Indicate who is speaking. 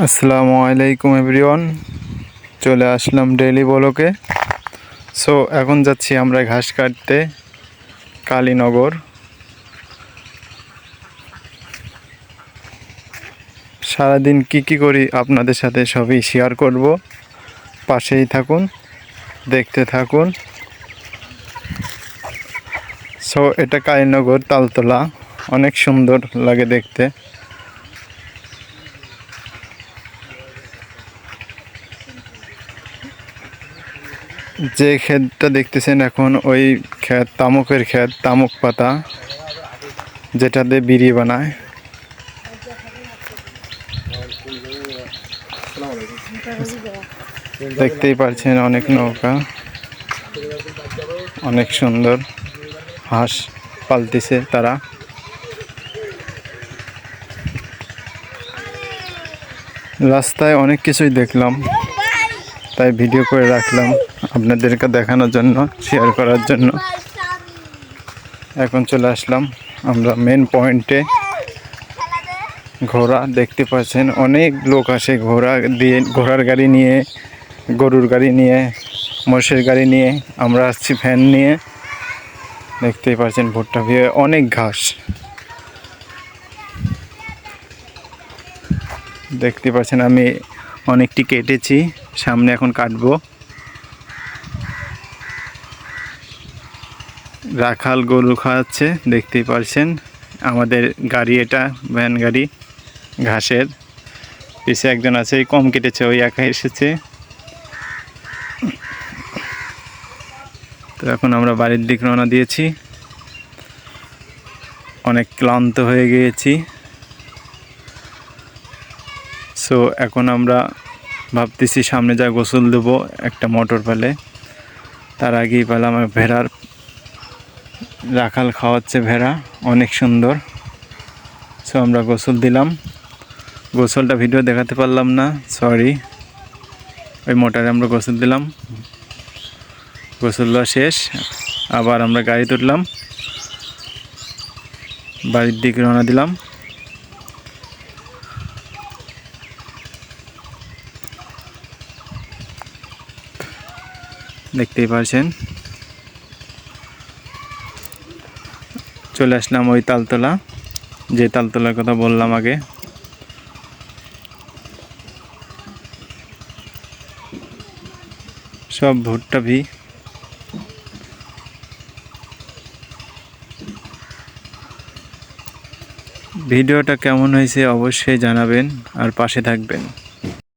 Speaker 1: আসসালামু আলাইকুম এভরিওয়ান, চলে আসলাম ডেইলি ব্লকে। সো এখন যাচ্ছি আমরা ঘাস কাটতে কালীনগর। সারাদিন কি করি আপনাদের সাথে সবই শেয়ার করব, পাশেই থাকুন, দেখতে থাকুন। সো এটা কালীনগর তালতলা, অনেক সুন্দর লাগে দেখতে। যে ক্ষেতটা দেখতেছেন এখন, ওই ক্ষেত তামুকের ক্ষেত, তামুক পাতা যেটাতে বিড়ি বানায়। দেখতেই পাচ্ছেন অনেক নৌকা, অনেক সুন্দর। হাঁস পালতেছে তারা। রাস্তায় অনেক কিছুই দেখলাম, তাই ভিডিও করে রাখলাম আপনাদেরকে দেখানোর জন্য, শেয়ার করার জন্য। এখন চলে আসলাম আমরা মেন পয়েন্টে। ঘোড়া দেখতে পাচ্ছেন, অনেক লোক আসে ঘোড়ার গাড়ি নিয়ে, গরুর গাড়ি নিয়ে, মোষের গাড়ি নিয়ে। আমরা আসছি ভ্যান নিয়ে। দেখতেই পাচ্ছেন ভুট্টা ভিয়ে অনেক ঘাস দেখতে পাচ্ছেন। আমি অনেকটি কেটেছি, সামনে এখন কাটবো। রাখাল গরু খাওয়াচ্ছে, দেখতেই পাচ্ছেন। আমাদের গাড়ি, এটা ভ্যান গাড়ি ঘাসের। পিছে একজন আছে, কম কেটেছে, ওই একা এসেছে। তো এখন আমরা বাড়ির দিক রওনা দিয়েছি, অনেক ক্লান্ত হয়ে গিয়েছি। সো এখন আমরা ভাবতেছি সামনে যা গোসল দেবো একটা মোটর পালে। তার আগেই পেলাম ভেড়ার, রাখাল খাওয়াচ্ছে ভেড়া, অনেক সুন্দর। সো আমরা গোসল দিলাম। গোসলটা ভিডিও দেখাতে পারলাম না, সরি। ওই মোটরে আমরা গোসল দিলাম, গোসল দেওয়া শেষ। আবার আমরা গাড়ি তুললাম, বাড়ির দিকে রওনা দিলাম। দেখতেই পাচ্ছেন, চলে আসলাম ওই তালতলা, যে তালতলার কথা বললাম আগে। সব ভুট্টা ভি। ভিডিওটা কেমন হয়েছে অবশ্যই জানাবেন, আর পাশে থাকবেন।